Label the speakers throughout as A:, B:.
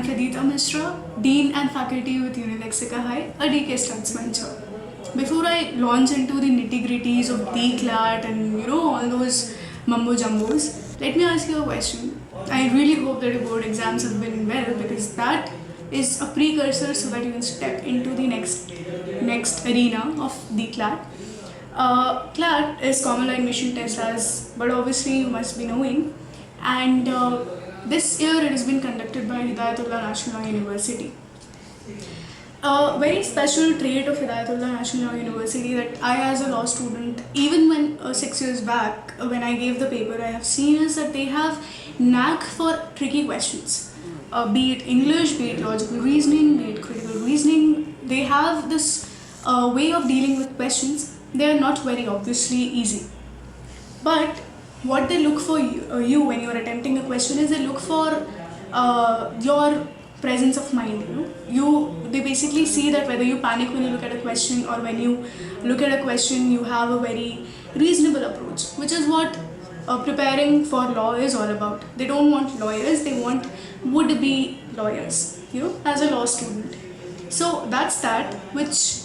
A: I'm Pradita Mishra, Dean and Faculty with Unilexica High, a DK Studs venture. Before I launch into the nitty-gritties of DCLAT and all those mumbo jumbos, let me ask you a question. I really hope that your board exams have been well, because that is a precursor so that you can step into the next arena of DCLAT. CLAT is Common Law Admission Test, but obviously you must be knowing, and this year it has been conducted by Hidayatullah National Law University. A very special trait of Hidayatullah National Law University that I, as a law student, even when 6 years back when I gave the paper, I have seen is that they have knack for tricky questions. Be it English, be it logical reasoning, be it critical reasoning, they have this way of dealing with questions. They are not very obviously easy. But what they look for you when you are attempting a question is they look for your presence of mind. They basically see that whether you panic when you look at a question, or when you look at a question you have a very reasonable approach, which is what preparing for law is all about. They don't want lawyers, they want would-be lawyers, as a law student. So that's that, which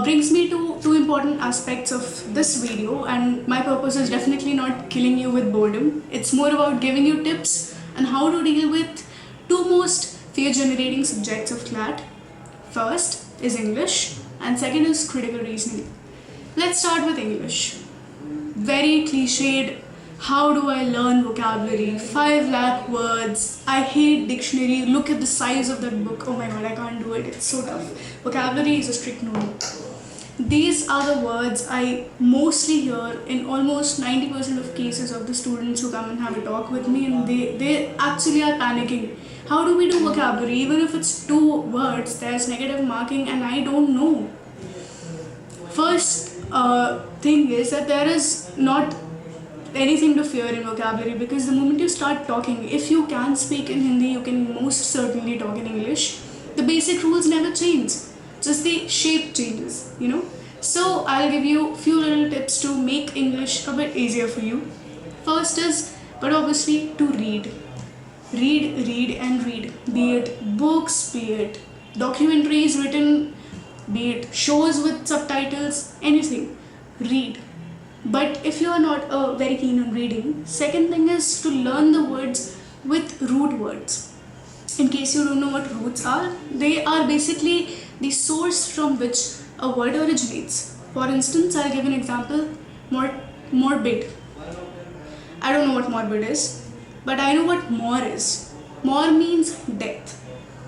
A: brings me to two important aspects of this video, and my purpose is definitely not killing you with boredom. It's more about giving you tips on how to deal with two most fear-generating subjects of CLAT. First is English, and second is critical reasoning. Let's start with English. Very cliched. How do I learn vocabulary? 5 lakh words. I hate dictionary. Look at the size of that book. Oh my god, I can't do it. It's so tough. Vocabulary is a strict no. These are the words I mostly hear in almost 90% of cases of the students who come and have a talk with me, and they actually are panicking. How do we do vocabulary? Even if it's 2 words, there's negative marking and I don't know. First thing is that there is not anything to fear in vocabulary, because the moment you start talking, if you can speak in Hindi, you can most certainly talk in English. The basic rules never change, just the shape changes, So I'll give you a few little tips to make English a bit easier for you. First is, but obviously, to read. Read and read. Be it books, be it documentaries written, be it shows with subtitles, anything. Read. But if you are not very keen on reading, second thing is to learn the words with root words. In case you don't know what roots are, they are basically the source from which a word originates. For instance, I'll give an example. Morbid. I don't know what morbid is, but I know what mor is. Mor means death.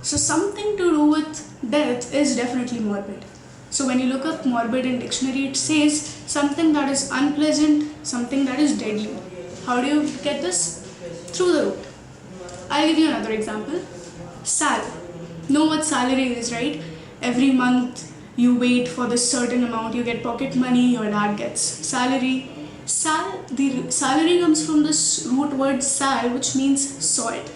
A: So something to do with death is definitely morbid. So when you look up morbid in dictionary, it says something that is unpleasant, something that is deadly. How do you get this? Through the root. I'll give you another example. Sal. Know what salary is, right? Every month you wait for this certain amount, you get pocket money, your dad gets salary. The salary comes from this root word sal, which means salt.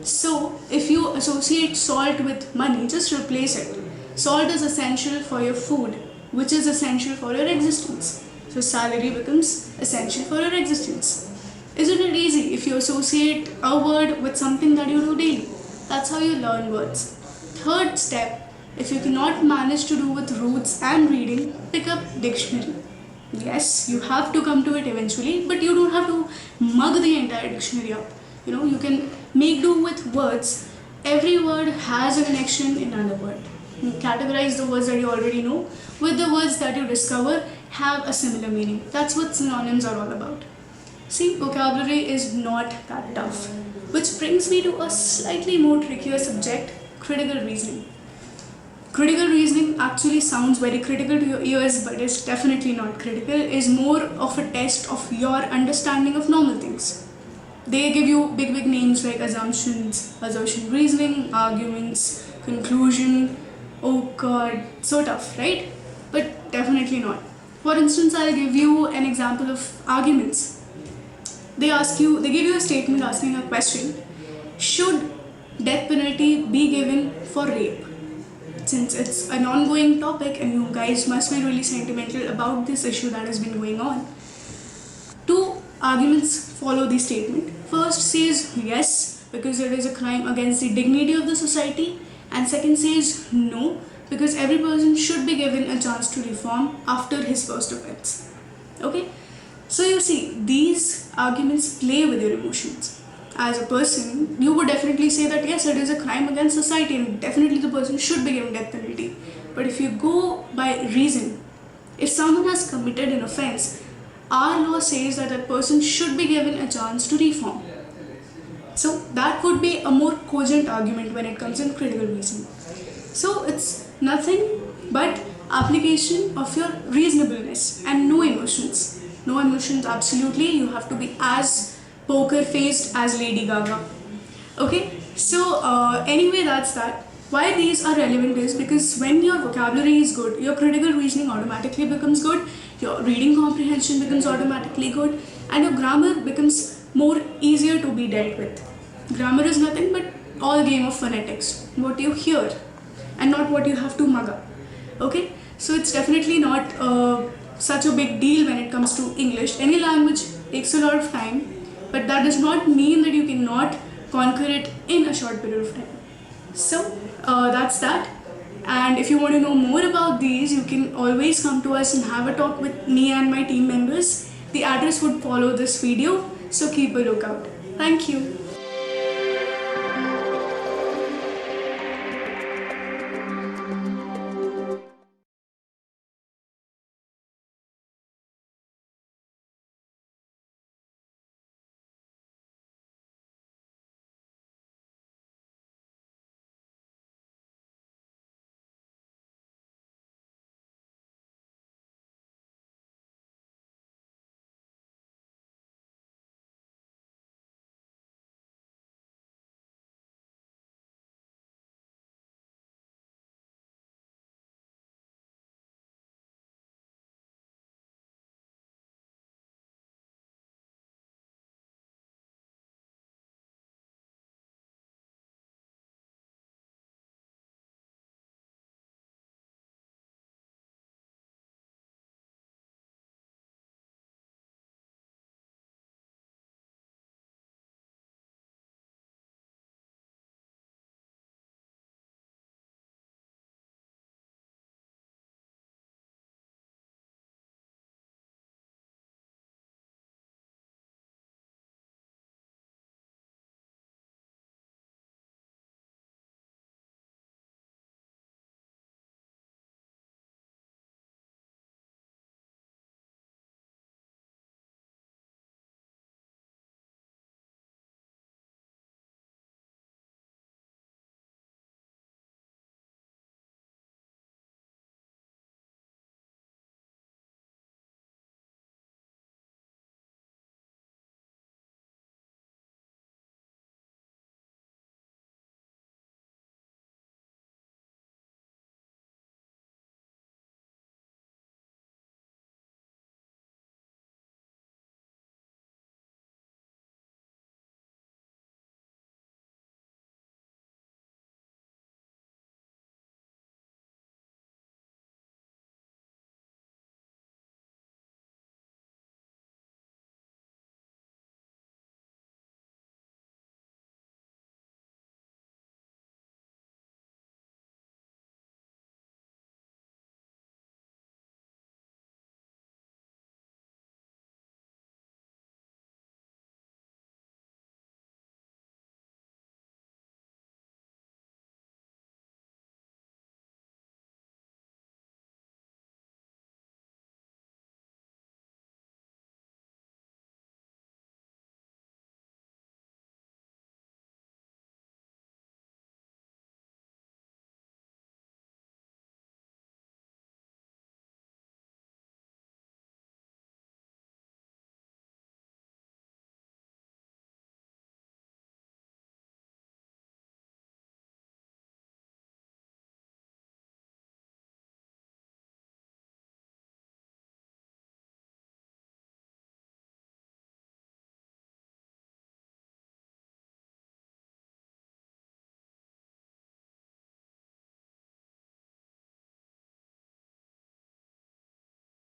A: So if you associate salt with money, just replace it. Salt is essential for your food, which is essential for your existence. So salary becomes essential for your existence. Isn't it easy if you associate a word with something that you do daily? That's how you learn words. Third step, if you cannot manage to do with roots and reading, pick up dictionary. Yes, you have to come to it eventually, but you don't have to mug the entire dictionary up. You can make do with words. Every word has a connection in another word. You categorize the words that you already know with the words that you discover have a similar meaning. That's what synonyms are all about. See, vocabulary is not that tough. Which brings me to a slightly more trickier subject, critical reasoning. Critical reasoning actually sounds very critical to your ears, but is definitely not critical. Is more of a test of your understanding of normal things. They give you big names like assumptions, assertion reasoning, arguments, conclusion. Oh god, so tough, right? But definitely not. For instance, I'll give you an example of arguments. They give you a statement asking a question: should death penalty be given for rape? Since it's an ongoing topic and you guys must be really sentimental about this issue that has been going on, 2 arguments follow the statement. First says yes, because it is a crime against the dignity of the society, and second says no, because every person should be given a chance to reform after his first offense. Okay, so you see, these arguments play with your emotions. As a person, you would definitely say that yes, it is a crime against society and definitely the person should be given death penalty. But if you go by reason, if someone has committed an offense, our law says that that person should be given a chance to reform. So that would be a more cogent argument when it comes in critical reasoning. So it's nothing but application of your reasonableness and no emotions. No emotions, absolutely. You have to be as poker faced as Lady Gaga. Okay, so anyway, that's that. Why these are relevant is because when your vocabulary is good, your critical reasoning automatically becomes good, your reading comprehension becomes automatically good, and your grammar becomes more easier to be dealt with. Grammar is nothing but all game of phonetics, what you hear and not what you have to mug up. Okay, so it's definitely not such a big deal when it comes to English. Any language takes a lot of time, but that does not mean that you cannot conquer it in a short period of time. So that's that. And if you want to know more about these, you can always come to us and have a talk with me and my team members. The address would follow this video, so keep a lookout. Thank you.